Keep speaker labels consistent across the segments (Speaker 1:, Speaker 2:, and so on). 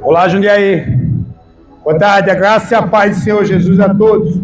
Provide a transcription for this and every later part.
Speaker 1: Olá, Jundiaí. Boa tarde, a graça e a paz do Senhor Jesus a todos.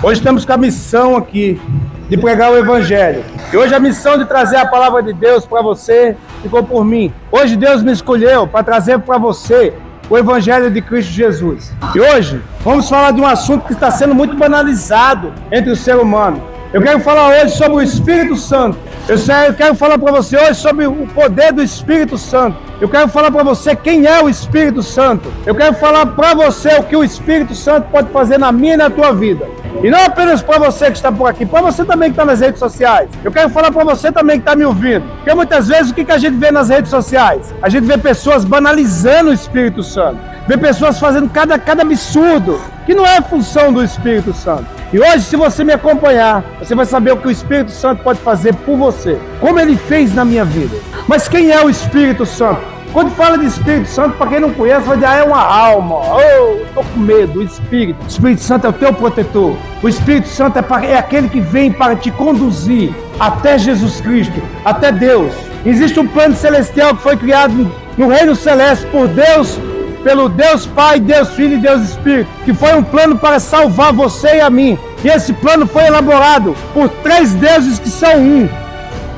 Speaker 1: Hoje estamos com a missão aqui de pregar o Evangelho. E hoje a missão de trazer a palavra de Deus para você ficou por mim. Hoje Deus me escolheu para trazer para você o Evangelho de Cristo Jesus. E hoje vamos falar de um assunto que está sendo muito banalizado entre o ser humano. Eu quero falar hoje sobre o Espírito Santo. Eu quero falar para você hoje sobre o poder do Espírito Santo. Eu quero falar para você quem é o Espírito Santo. Eu quero falar para você o que o Espírito Santo pode fazer na minha e na tua vida. E não apenas para você que está por aqui, para você também que está nas redes sociais. Eu quero falar para você também que está me ouvindo. Porque muitas vezes o que a gente vê nas redes sociais? A gente vê pessoas banalizando o Espírito Santo. Vê pessoas fazendo cada absurdo, que não é função do Espírito Santo. E hoje, se você me acompanhar, você vai saber o que o Espírito Santo pode fazer por você. Como ele fez na minha vida. Mas quem é o Espírito Santo? Quando fala de Espírito Santo, para quem não conhece, vai dizer, é uma alma. Oh, estou com medo. O Espírito Santo é o teu protetor. O Espírito Santo é aquele que vem para te conduzir até Jesus Cristo, até Deus. Existe um plano celestial que foi criado no reino celeste por Deus, pelo Deus Pai, Deus Filho e Deus Espírito, que foi um plano para salvar você e a mim. E esse plano foi elaborado por três deuses que são um: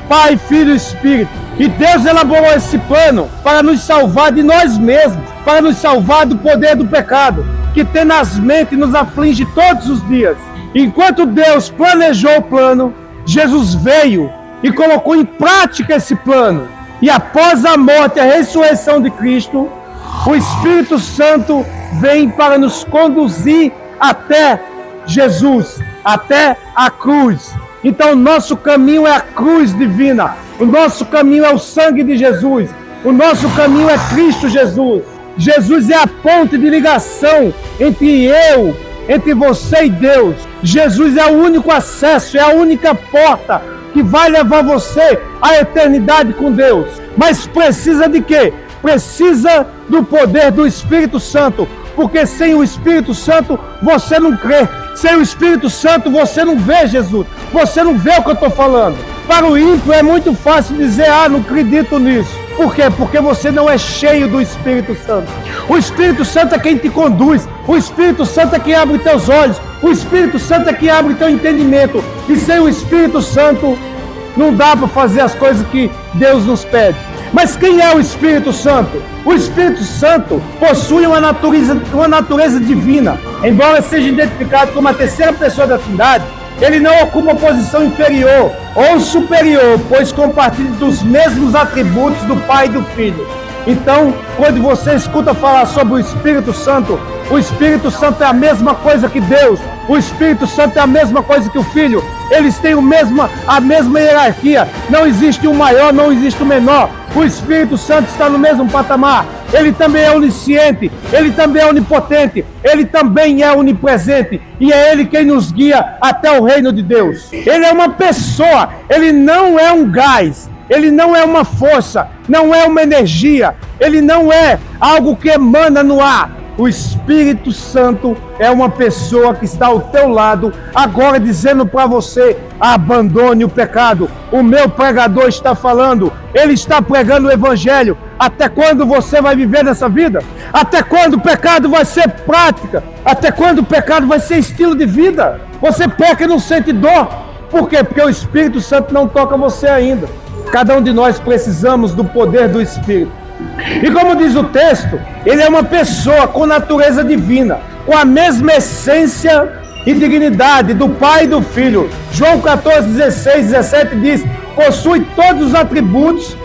Speaker 1: Pai, Filho e Espírito. E Deus elaborou esse plano para nos salvar de nós mesmos, para nos salvar do poder do pecado, que tenazmente nos aflige todos os dias. Enquanto Deus planejou o plano, Jesus veio e colocou em prática esse plano. E após a morte e a ressurreição de Cristo, o Espírito Santo vem para nos conduzir até Jesus, até a cruz. Então, o nosso caminho é a cruz divina. O nosso caminho é o sangue de Jesus. O nosso caminho é Cristo Jesus. Jesus é a ponte de ligação entre você e Deus. Jesus é o único acesso, é a única porta que vai levar você à eternidade com Deus. Mas precisa de quê? Precisa do poder do Espírito Santo, porque sem o Espírito Santo você não crê. Sem o Espírito Santo você não vê Jesus, você não vê o que eu estou falando. Para o ímpio é muito fácil dizer, não acredito nisso. Por quê? Porque você não é cheio do Espírito Santo. O Espírito Santo é quem te conduz, o Espírito Santo é quem abre teus olhos, o Espírito Santo é quem abre teu entendimento. E sem o Espírito Santo não dá para fazer as coisas que Deus nos pede. Mas quem é o Espírito Santo? O Espírito Santo possui uma natureza divina. Embora seja identificado como a terceira pessoa da Trindade, ele não ocupa posição inferior ou superior, pois compartilha dos mesmos atributos do Pai e do Filho. Então, quando você escuta falar sobre o Espírito Santo é a mesma coisa que Deus. O Espírito Santo é a mesma coisa que o Filho. Eles têm a mesma hierarquia. Não existe um maior, não existe um menor. O Espírito Santo está no mesmo patamar. Ele também é onisciente, ele também é onipotente, ele também é onipresente. E é ele quem nos guia até o reino de Deus. Ele é uma pessoa, ele não é um gás. Ele não é uma força, não é uma energia, ele não é algo que emana no ar. O Espírito Santo é uma pessoa que está ao teu lado, agora dizendo para você, abandone o pecado. O meu pregador está falando, ele está pregando o Evangelho. Até quando você vai viver nessa vida? Até quando o pecado vai ser prática? Até quando o pecado vai ser estilo de vida? Você peca e não sente dor. Por quê? Porque o Espírito Santo não toca você ainda. Cada um de nós precisamos do poder do Espírito. E como diz o texto, ele é uma pessoa com natureza divina, com a mesma essência e dignidade do Pai e do Filho. João 14, 16, 17 diz, possui todos os atributos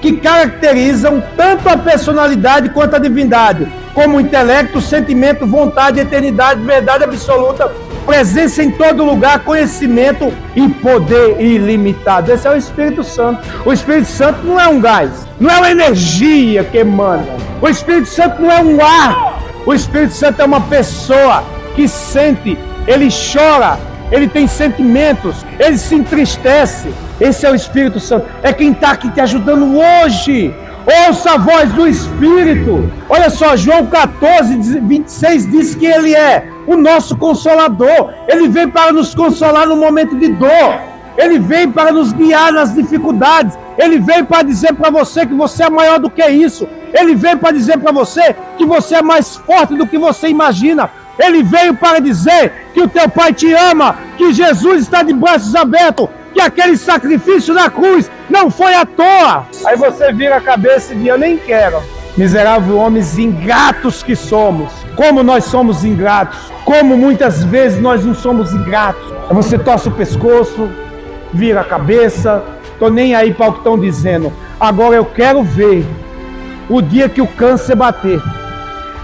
Speaker 1: que caracterizam tanto a personalidade quanto a divindade, como intelecto, sentimento, vontade, eternidade, verdade absoluta, presença em todo lugar, conhecimento e poder ilimitado. Esse é o Espírito Santo. O Espírito Santo não é um gás, não é uma energia que emana. O Espírito Santo não é um ar. O Espírito Santo é uma pessoa que sente, ele chora, ele tem sentimentos, ele se entristece. Esse é o Espírito Santo. É quem está aqui te ajudando hoje. Ouça a voz do Espírito. Olha só, João 14, 26 diz que ele é o nosso Consolador. Ele vem para nos consolar no momento de dor. Ele vem para nos guiar nas dificuldades. Ele vem para dizer para você que você é maior do que isso. Ele veio para dizer para você que você é mais forte do que você imagina. Ele veio para dizer que o teu Pai te ama, que Jesus está de braços abertos, que aquele sacrifício na cruz não foi à toa. Aí você vira a cabeça e diz: eu nem quero. Miserável homens ingratos que somos. Como nós somos ingratos. Como muitas vezes nós não somos ingratos. Aí você torce o pescoço, vira a cabeça, tô nem aí para o que estão dizendo. Agora eu quero ver o dia que o câncer bater.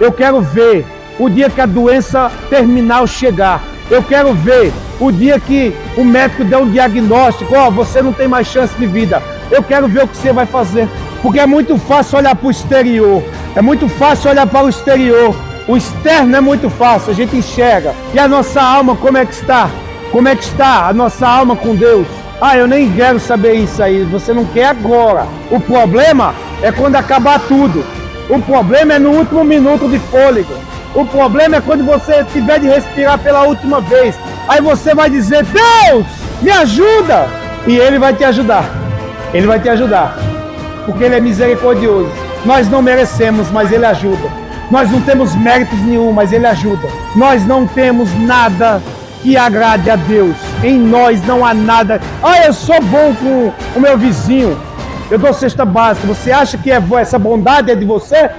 Speaker 1: Eu quero ver o dia que a doença terminal chegar. Eu quero ver o dia que o médico der um diagnóstico: ó, você não tem mais chance de vida. Eu quero ver o que você vai fazer. Porque é muito fácil olhar para o exterior. É muito fácil olhar para o exterior. O externo é muito fácil, a gente enxerga. E a nossa alma, como é que está? Como é que está a nossa alma com Deus? Ah, eu nem quero saber isso aí. Você não quer agora. O problema é quando acabar tudo. O problema é no último minuto de fôlego. O problema é quando você tiver de respirar pela última vez. Aí você vai dizer: Deus, me ajuda! E Ele vai te ajudar. Ele vai te ajudar. Porque Ele é misericordioso. Nós não merecemos, mas Ele ajuda. Nós não temos méritos nenhum, mas Ele ajuda. Nós não temos nada que agrade a Deus. Em nós não há nada. Ah, eu sou bom com o meu vizinho. Eu dou cesta básica. Você acha que essa bondade é de você?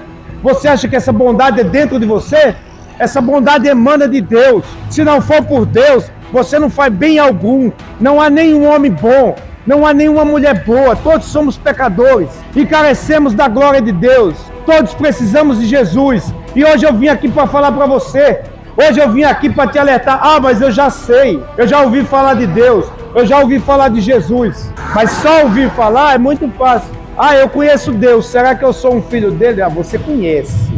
Speaker 1: Você acha que essa bondade é dentro de você? Essa bondade emana de Deus. Se não for por Deus, você não faz bem algum. Não há nenhum homem bom. Não há nenhuma mulher boa. Todos somos pecadores e carecemos da glória de Deus. Todos precisamos de Jesus. E hoje eu vim aqui para falar para você. Hoje eu vim aqui para te alertar. Ah, mas eu já sei. Eu já ouvi falar de Deus. Eu já ouvi falar de Jesus. Mas só ouvir falar é muito fácil. Ah, eu conheço Deus. Será que eu sou um filho dele? Ah, você conhece.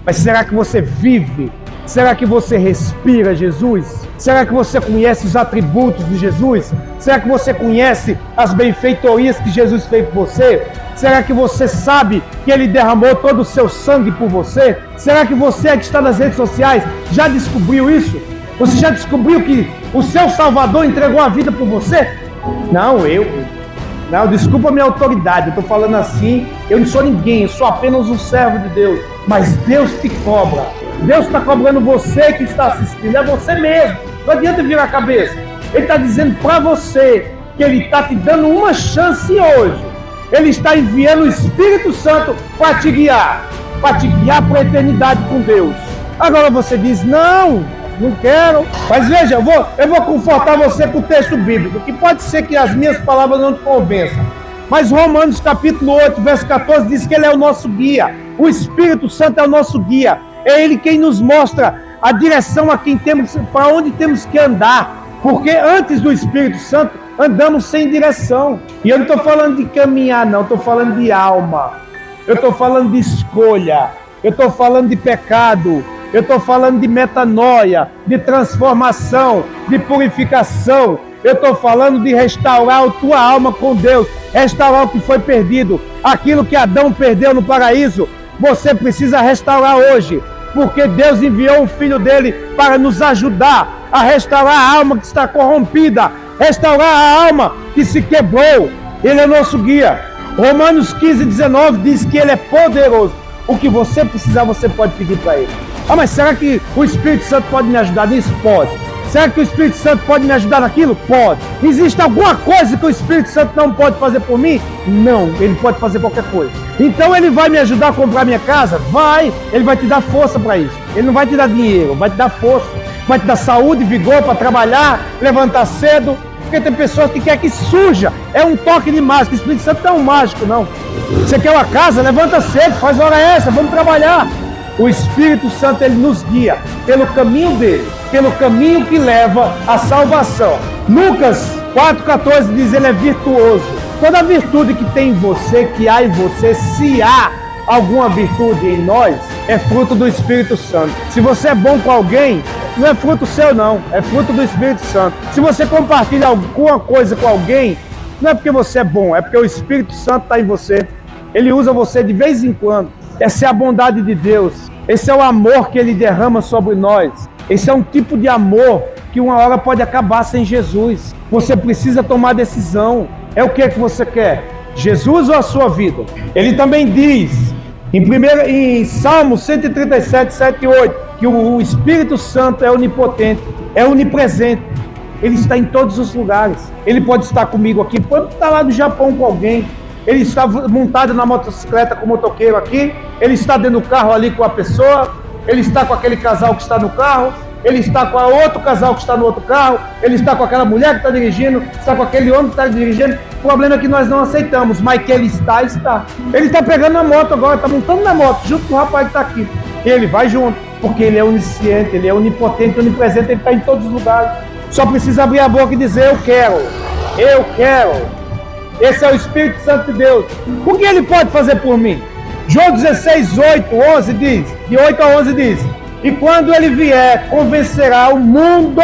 Speaker 1: Mas será que você vive? Será que você respira Jesus? Será que você conhece os atributos de Jesus? Será que você conhece as benfeitorias que Jesus fez por você? Será que você sabe que Ele derramou todo o seu sangue por você? Será que você que está nas redes sociais já descobriu isso? Você já descobriu que o seu Salvador entregou a vida por você? Não, Não, desculpa a minha autoridade, eu estou falando assim, eu não sou ninguém, eu sou apenas um servo de Deus. Mas Deus te cobra. Deus está cobrando você que está assistindo, é você mesmo. Não adianta virar a cabeça. Ele está dizendo para você que Ele está te dando uma chance hoje. Ele está enviando o Espírito Santo para te guiar para a eternidade com Deus. Agora você diz: não quero. Mas veja, eu vou confortar você com o texto bíblico, que pode ser que as minhas palavras não te convençam. Mas Romanos capítulo 8, verso 14 diz que Ele é o nosso guia. O Espírito Santo é o nosso guia. É Ele quem nos mostra a direção para onde temos que andar. Porque antes do Espírito Santo, andamos sem direção. E eu não estou falando de caminhar, não. Estou falando de alma. Eu estou falando de escolha. Eu estou falando de pecado. Eu estou falando de metanoia, de transformação, de purificação. Eu estou falando de restaurar a tua alma com Deus. Restaurar o que foi perdido. Aquilo que Adão perdeu no paraíso, você precisa restaurar hoje. Porque Deus enviou o Filho dele para nos ajudar a restaurar a alma que está corrompida. Restaurar a alma que se quebrou. Ele é nosso guia. Romanos 15, 19 diz que Ele é poderoso. O que você precisar, você pode pedir para Ele. Ah, mas será que o Espírito Santo pode me ajudar nisso? Pode. Será que o Espírito Santo pode me ajudar naquilo? Pode. Existe alguma coisa que o Espírito Santo não pode fazer por mim? Não, Ele pode fazer qualquer coisa. Então Ele vai me ajudar a comprar minha casa? Vai. Ele vai te dar força para isso. Ele não vai te dar dinheiro, vai te dar força. Vai te dar saúde, vigor para trabalhar, levantar cedo. Porque tem pessoas que querem que suja. É um toque de mágica. O Espírito Santo não é um mágico, não. Você quer uma casa? Levanta cedo, faz hora extra, vamos trabalhar. O Espírito Santo, Ele nos guia pelo caminho dele, pelo caminho que leva à salvação. Lucas 4,14 diz: Ele é virtuoso. Toda virtude que tem em você, que há em você, se há alguma virtude em nós, é fruto do Espírito Santo. Se você é bom com alguém, não é fruto seu não, é fruto do Espírito Santo. Se você compartilha alguma coisa com alguém, não é porque você é bom, é porque o Espírito Santo está em você. Ele usa você de vez em quando. Essa é a bondade de Deus. Esse é o amor que Ele derrama sobre nós. Esse é um tipo de amor que uma hora pode acabar sem Jesus. Você precisa tomar decisão. É o que você quer? Jesus ou a sua vida? Ele também diz Em Salmo 137, 7 e 8, que o Espírito Santo é onipotente, é onipresente. Ele está em todos os lugares. Ele pode estar comigo aqui, pode estar lá no Japão com alguém. Ele está montado na motocicleta com o motoqueiro aqui. Ele está dentro do carro ali com a pessoa. Ele está com aquele casal que está no carro. Ele está com outro casal que está no outro carro. Ele está com aquela mulher que está dirigindo. Está com aquele homem que está dirigindo. O problema é que nós não aceitamos, mas que ele está. Ele está pegando na moto agora, está montando na moto, junto com o rapaz que está aqui. E ele vai junto, porque ele é onisciente, ele é onipotente, onipresente, ele está em todos os lugares. Só precisa abrir a boca e dizer: eu quero, eu quero. Esse é o Espírito Santo de Deus. O que ele pode fazer por mim? João 16, 8, 11 diz, de 8 a 11 diz: e quando ele vier, convencerá o mundo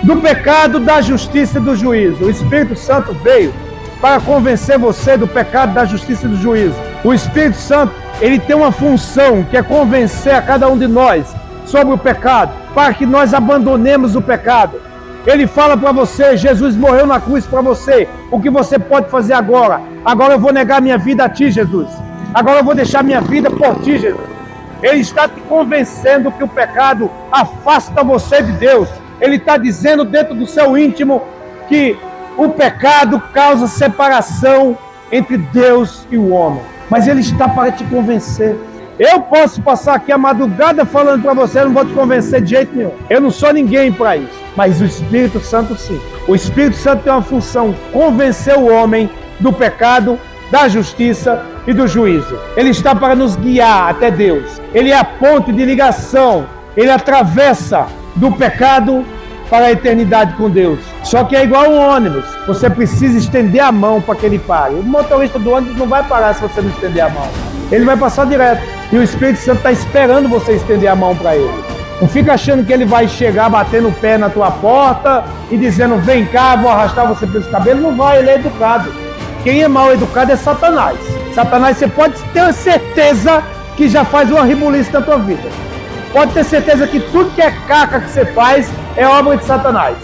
Speaker 1: do pecado, da justiça e do juízo. O Espírito Santo veio para convencer você do pecado, da justiça e do juízo. O Espírito Santo, ele tem uma função, que é convencer a cada um de nós sobre o pecado, para que nós abandonemos o pecado. Ele fala para você: Jesus morreu na cruz para você. O que você pode fazer agora? Agora eu vou negar minha vida a ti, Jesus. Agora eu vou deixar minha vida por ti, Jesus. Ele está te convencendo que o pecado afasta você de Deus. Ele está dizendo dentro do seu íntimo que o pecado causa separação entre Deus e o homem. Mas ele está para te convencer. Eu posso passar aqui a madrugada falando para você, eu não vou te convencer de jeito nenhum. Eu não sou ninguém para isso. Mas o Espírito Santo sim. O Espírito Santo tem uma função: convencer o homem do pecado, da justiça e do juízo. Ele está para nos guiar até Deus. Ele é a ponte de ligação. Ele atravessa do pecado para a eternidade com Deus. Só que é igual um ônibus. Você precisa estender a mão para que ele pare. O motorista do ônibus não vai parar se você não estender a mão. Ele vai passar direto. E o Espírito Santo está esperando você estender a mão para ele. Não fica achando que ele vai chegar batendo o pé na tua porta e dizendo: vem cá, vou arrastar você pelos cabelos. Não vai, ele é educado. Quem é mal educado é Satanás. Satanás, você pode ter certeza que já faz uma ribulice na tua vida. Pode ter certeza que tudo que é caca que você faz é obra de Satanás.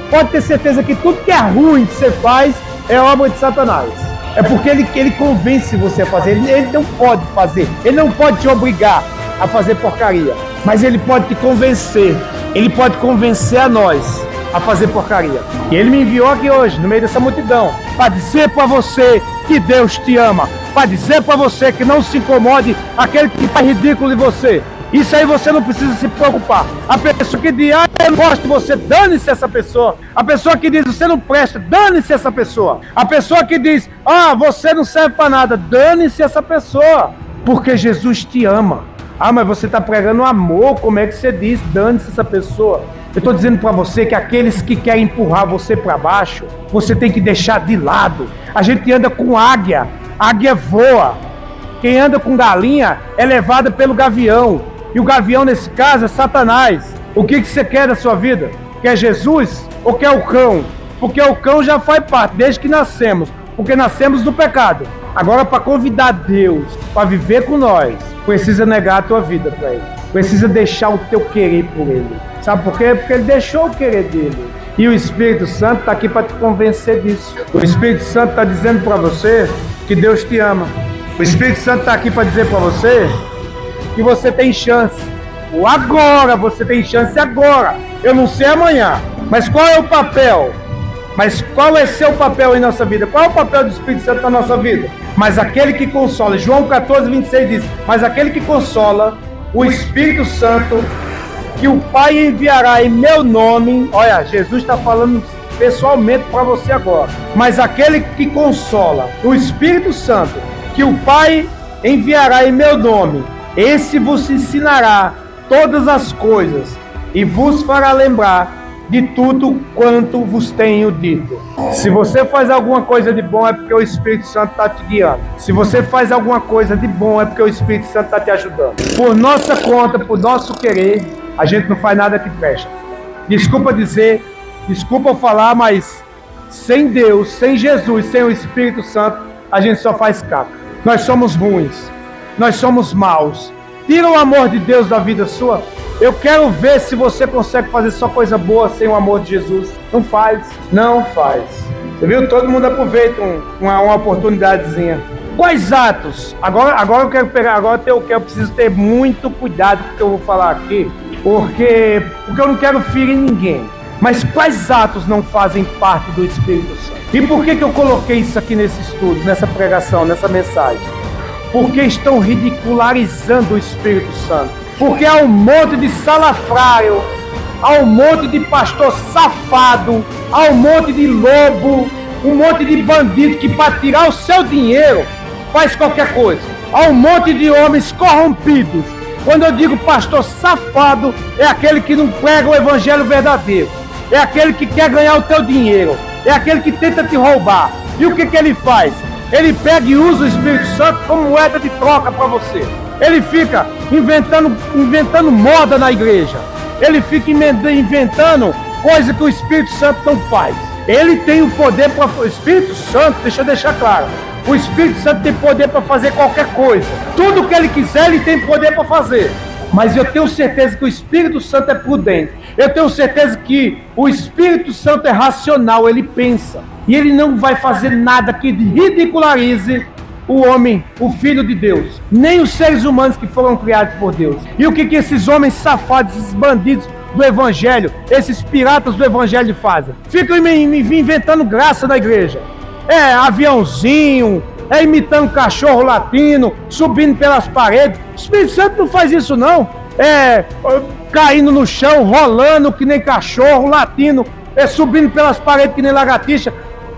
Speaker 1: Pode ter certeza que tudo que é ruim que você faz é obra de Satanás. É porque ele convence você a fazer. Ele não pode fazer. Ele não pode te obrigar a fazer porcaria. Mas ele pode te convencer. Ele pode convencer a nós a fazer porcaria. E ele me enviou aqui hoje, no meio dessa multidão, para dizer para você que Deus te ama. Para dizer para você que não se incomode aquele que faz ridículo de você. Isso aí você não precisa se preocupar. A pessoa que diz: eu não gosto de você, dane-se essa pessoa. A pessoa que diz: você não presta, dane-se essa pessoa. A pessoa que diz: você não serve para nada, dane-se essa pessoa. Porque Jesus te ama. Mas você está pregando amor, como é que você diz dane-se essa pessoa? Eu estou dizendo para você que aqueles que querem empurrar você para baixo, você tem que deixar de lado. A gente anda com águia, águia voa. Quem anda com galinha é levada pelo gavião. E o gavião, nesse caso, é Satanás. O que você quer da sua vida? Quer Jesus ou quer o cão? Porque o cão já faz parte, desde que nascemos. Porque nascemos do pecado. Agora, para convidar Deus para viver com nós, precisa negar a tua vida para Ele. Precisa deixar o teu querer por Ele. Sabe por quê? Porque Ele deixou o querer dele. E o Espírito Santo está aqui para te convencer disso. O Espírito Santo está dizendo para você que Deus te ama. O Espírito Santo está aqui para dizer para você que você tem chance. O agora, você tem chance agora. Eu não sei amanhã. Mas qual é o papel? Mas qual é seu papel em nossa vida? Qual é o papel do Espírito Santo na nossa vida? Mas aquele que consola, João 14, 26 diz: mas aquele que consola, o Espírito Santo, que o Pai enviará em meu nome. Olha, Jesus está falando pessoalmente para você agora. Mas aquele que consola, o Espírito Santo, que o Pai enviará em meu nome, esse vos ensinará todas as coisas e vos fará lembrar de tudo quanto vos tenho dito. Se você faz alguma coisa de bom, é porque o Espírito Santo está te guiando. Se você faz alguma coisa de bom, é porque o Espírito Santo está te ajudando. Por nossa conta, por nosso querer, a gente não faz nada que presta. Desculpa dizer, desculpa falar, mas sem Deus, sem Jesus, sem o Espírito Santo, a gente só faz caca. Nós somos ruins, nós somos maus. Tira o amor de Deus da vida sua. Eu quero ver se você consegue fazer só coisa boa sem o amor de Jesus. Não faz, não faz. Você viu? Todo mundo aproveita uma oportunidadezinha. quais atos? Agora eu preciso ter muito cuidado com o que eu vou falar aqui, porque eu não quero ferir ninguém. Mas quais atos não fazem parte do Espírito Santo? E por que eu coloquei isso aqui nesse estudo, nessa pregação, nessa mensagem? Porque estão ridicularizando o Espírito Santo. Porque há um monte de salafrário, há um monte de pastor safado, há um monte de lobo, um monte de bandido que para tirar o seu dinheiro faz qualquer coisa. Há um monte de homens corrompidos. Quando eu digo pastor safado, é aquele que não prega o evangelho verdadeiro. É aquele que quer ganhar o teu dinheiro. É aquele que tenta te roubar. E o que ele faz? Ele pega e usa o Espírito Santo como moeda de troca para você. Ele fica inventando moda na igreja. Ele fica inventando coisa que o Espírito Santo não faz. Ele tem o poder para... O Espírito Santo, deixa eu deixar claro, o Espírito Santo tem poder para fazer qualquer coisa. Tudo que ele quiser, ele tem poder para fazer. Mas eu tenho certeza que o Espírito Santo é prudente. Eu tenho certeza que o Espírito Santo é racional, ele pensa. E ele não vai fazer nada que ridicularize o homem, o Filho de Deus. Nem os seres humanos que foram criados por Deus. E o que esses homens safados, esses bandidos do Evangelho, esses piratas do Evangelho fazem? Ficam inventando graça na igreja. É aviãozinho, é imitando cachorro latino, subindo pelas paredes. O Espírito Santo não faz isso não. É caindo no chão, rolando que nem cachorro latino, é subindo pelas paredes que nem lagartixa.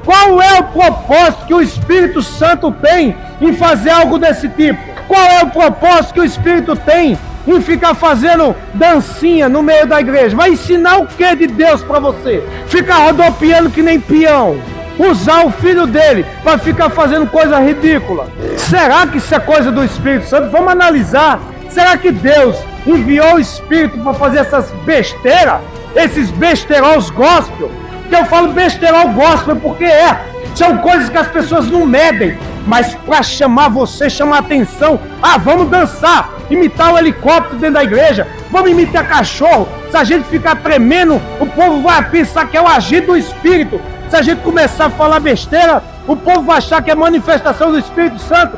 Speaker 1: Qual é o propósito que o Espírito Santo tem em fazer algo desse tipo? Qual é o propósito que o Espírito tem em ficar fazendo dancinha no meio da igreja? Vai ensinar o que de Deus para você? Ficar rodopiando que nem peão. Usar o filho dele para ficar fazendo coisa ridícula. Será que isso é coisa do Espírito Santo? Vamos analisar. Será que Deus enviou o Espírito para fazer essas besteiras? Esses besteiros gospel? Que eu falo besterol gospel porque são coisas que as pessoas não medem. Mas para chamar você, chamar a atenção. Vamos dançar, imitar o helicóptero dentro da igreja. Vamos imitar cachorro. Se a gente ficar tremendo, o povo vai pensar que é o agir do Espírito. Se a gente começar a falar besteira, o povo vai achar que é manifestação do Espírito Santo.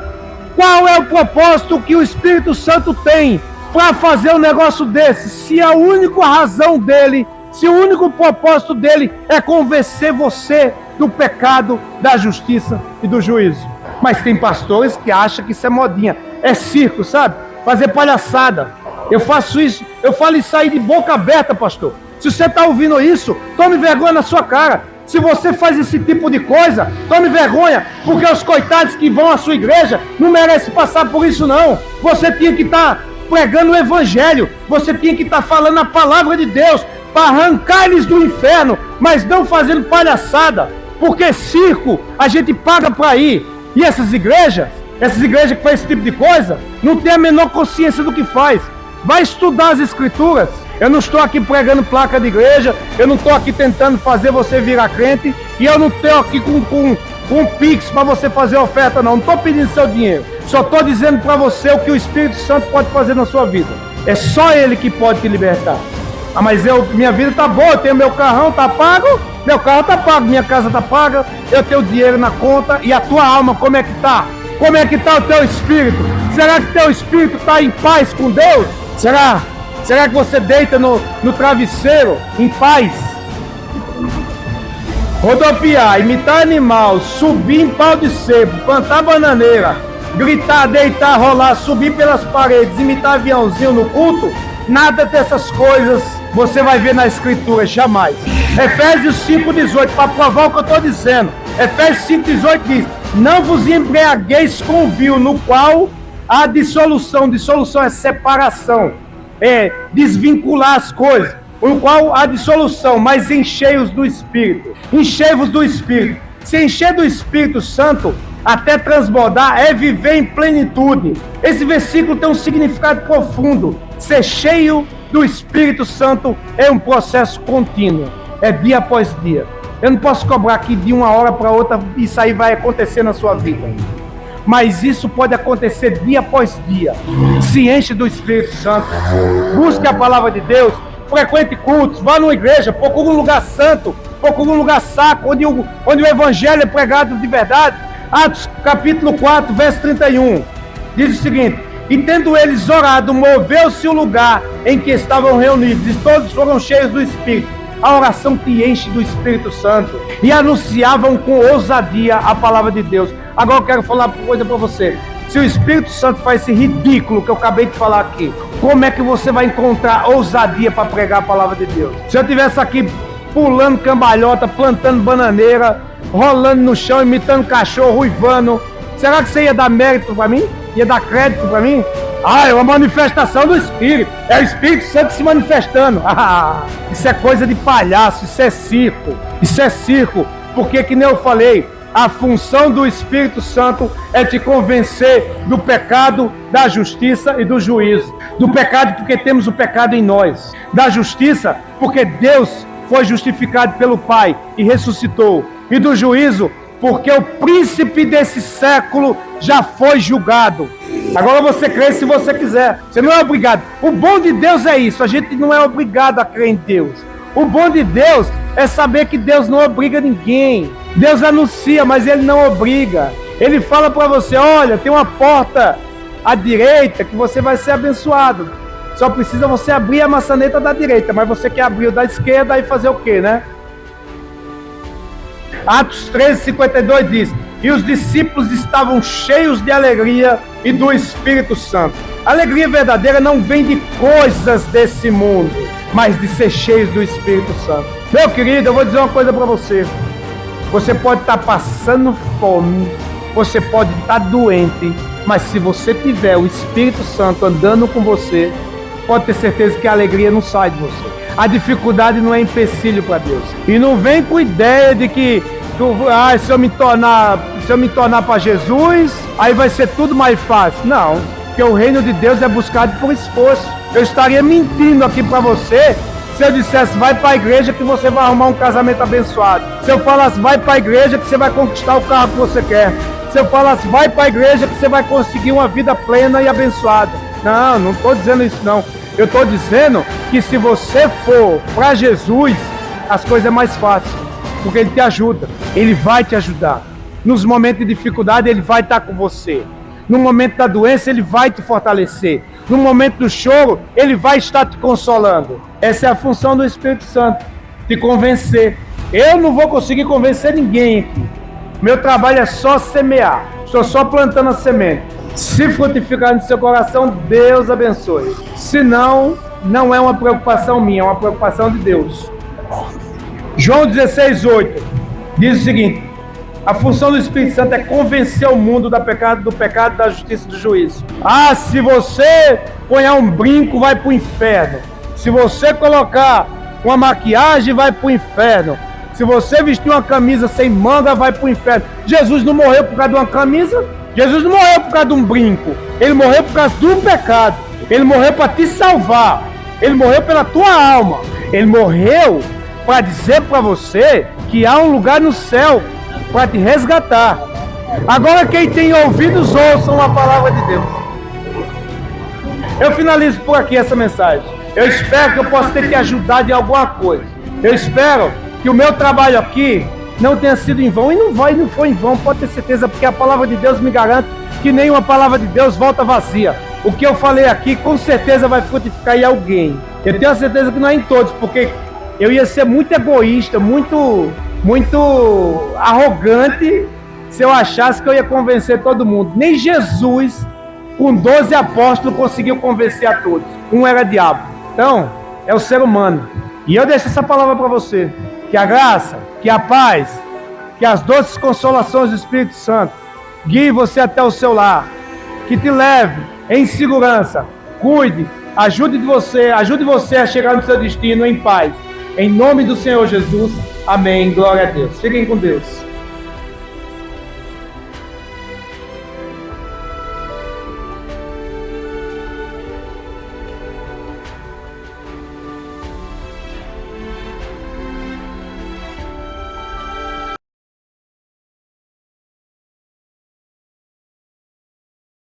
Speaker 1: Qual é o propósito que o Espírito Santo tem para fazer um negócio desse? Se a única razão dele, se o único propósito dele é convencer você do pecado, da justiça e do juízo. Mas tem pastores que acham que isso é modinha, é circo, sabe? Fazer palhaçada. Eu faço isso, eu falo isso aí de boca aberta, pastor. Se você está ouvindo isso, tome vergonha na sua cara. Se você faz esse tipo de coisa, tome vergonha, porque os coitados que vão à sua igreja não merecem passar por isso não. Você tinha que estar pregando o evangelho, você tinha que estar falando a palavra de Deus, para arrancar eles do inferno, mas não fazendo palhaçada, porque circo a gente paga para ir. E essas igrejas que fazem esse tipo de coisa, não tem a menor consciência do que faz. Vai estudar as escrituras. Eu não estou aqui pregando placa de igreja, eu não estou aqui tentando fazer você virar crente, e eu não estou aqui com um pix para você fazer oferta não estou pedindo seu dinheiro, só estou dizendo para você o que o Espírito Santo pode fazer na sua vida. É só Ele que pode te libertar. Mas minha vida está boa, eu tenho meu carrão, está pago, meu carro está pago, minha casa está paga, eu tenho dinheiro na conta, e a tua alma como é que está? Como é que está o teu espírito? Será que teu espírito está em paz com Deus? Será que você deita no travesseiro em paz? Rodopiar, imitar animal, subir em pau de sebo, plantar bananeira, gritar, deitar, rolar, subir pelas paredes, imitar aviãozinho no culto, nada dessas coisas você vai ver na escritura, jamais. Efésios 5,18, para provar o que eu estou dizendo. Efésios 5,18 diz: não vos embriagueis com o vinho, no qual há dissolução. Dissolução é separação, é desvincular as coisas, no qual há dissolução, mas enchei-os do Espírito. Enchei-vos do Espírito. Se encher do Espírito Santo até transbordar é viver em plenitude. Esse versículo tem um significado profundo. Ser cheio do Espírito Santo é um processo contínuo, é dia após dia. Eu não posso cobrar aqui de uma hora para outra isso aí vai acontecer na sua vida, mas isso pode acontecer dia após dia. Se enche do Espírito Santo, busque a palavra de Deus, frequente cultos, vá numa igreja, procure um lugar santo, procure um lugar sacro, onde o evangelho é pregado de verdade. Atos capítulo 4, verso 31, diz o seguinte: e tendo eles orado, moveu-se o lugar em que estavam reunidos, e todos foram cheios do Espírito. A oração te enche do Espírito Santo, e anunciavam com ousadia a palavra de Deus. Agora eu quero falar uma coisa para você. Se o Espírito Santo faz esse ridículo que eu acabei de falar aqui, como é que você vai encontrar ousadia para pregar a palavra de Deus? Se eu estivesse aqui pulando cambalhota, plantando bananeira, rolando no chão, imitando cachorro, ruivando, será que você ia dar mérito para mim? Ia dar crédito para mim? Ah, é uma manifestação do Espírito. É o Espírito Santo se manifestando. Isso é coisa de palhaço, isso é circo. Isso é circo, porque que nem eu falei, a função do Espírito Santo é te convencer do pecado, da justiça e do juízo. Do pecado porque temos o pecado em nós. Da justiça porque Deus foi justificado pelo Pai e ressuscitou. E do juízo porque o príncipe desse século já foi julgado. Agora você crê se você quiser. Você não é obrigado. O bom de Deus é isso. A gente não é obrigado a crer em Deus. O bom de Deus é saber que Deus não obriga ninguém. Deus anuncia, mas Ele não obriga. Ele fala para você: olha, tem uma porta à direita que você vai ser abençoado. Só precisa você abrir a maçaneta da direita, mas você quer abrir o da esquerda e fazer o quê, né? Atos 13:52 diz: e os discípulos estavam cheios de alegria e do Espírito Santo. A alegria verdadeira não vem de coisas desse mundo, mas de ser cheios do Espírito Santo. Meu querido, eu vou dizer uma coisa para você. Você pode estar passando fome, você pode estar doente, mas se você tiver o Espírito Santo andando com você, pode ter certeza que a alegria não sai de você. A dificuldade não é empecilho para Deus. E não vem com ideia de que se eu me tornar para Jesus, aí vai ser tudo mais fácil. Não, porque o reino de Deus é buscado por esforço. Eu estaria mentindo aqui para você se eu dissesse: vai para a igreja que você vai arrumar um casamento abençoado. Se eu falasse: vai para a igreja que você vai conquistar o carro que você quer. Se eu falasse: vai para a igreja que você vai conseguir uma vida plena e abençoada. Não estou dizendo isso não. Eu estou dizendo que se você for para Jesus, as coisas é mais fácil, porque Ele te ajuda. Ele vai te ajudar. Nos momentos de dificuldade, Ele vai estar com você. No momento da doença, Ele vai te fortalecer. No momento do choro, Ele vai estar te consolando. Essa é a função do Espírito Santo, te convencer. Eu não vou conseguir convencer ninguém aqui. Meu trabalho é só semear. Estou só plantando a semente. Se frutificar no seu coração, Deus abençoe. Se não, não é uma preocupação minha, é uma preocupação de Deus. João 16:8 diz o seguinte: a função do Espírito Santo é convencer o mundo do pecado, da justiça e do juízo. Se você põe um brinco, vai para o inferno. Se você colocar uma maquiagem, vai para o inferno. Se você vestir uma camisa sem manga, vai para o inferno. Jesus não morreu por causa de uma camisa. Jesus não morreu por causa de um brinco. Ele morreu por causa do pecado. Ele morreu para te salvar. Ele morreu pela tua alma. Ele morreu para dizer para você que há um lugar no céu para te resgatar. Agora, quem tem ouvidos, ouçam a palavra de Deus. Eu finalizo por aqui essa mensagem. Eu espero que eu possa ter te ajudado em alguma coisa. Eu espero que o meu trabalho aqui não tenha sido em vão. E não foi em vão, pode ter certeza, porque a palavra de Deus me garante que nenhuma palavra de Deus volta vazia. O que eu falei aqui, com certeza vai frutificar em alguém. Eu tenho a certeza que não é em todos, porque eu ia ser muito egoísta, muito arrogante se eu achasse que eu ia convencer todo mundo. Nem Jesus, com 12 apóstolos, conseguiu convencer a todos. Um era diabo. Então, é o ser humano. E eu deixo essa palavra para você. Que a graça, que a paz, que as doces consolações do Espírito Santo guie você até o seu lar. Que te leve em segurança. Cuide, ajude você a chegar no seu destino em paz. Em nome do Senhor Jesus. Amém. Glória a Deus. Fiquem com Deus.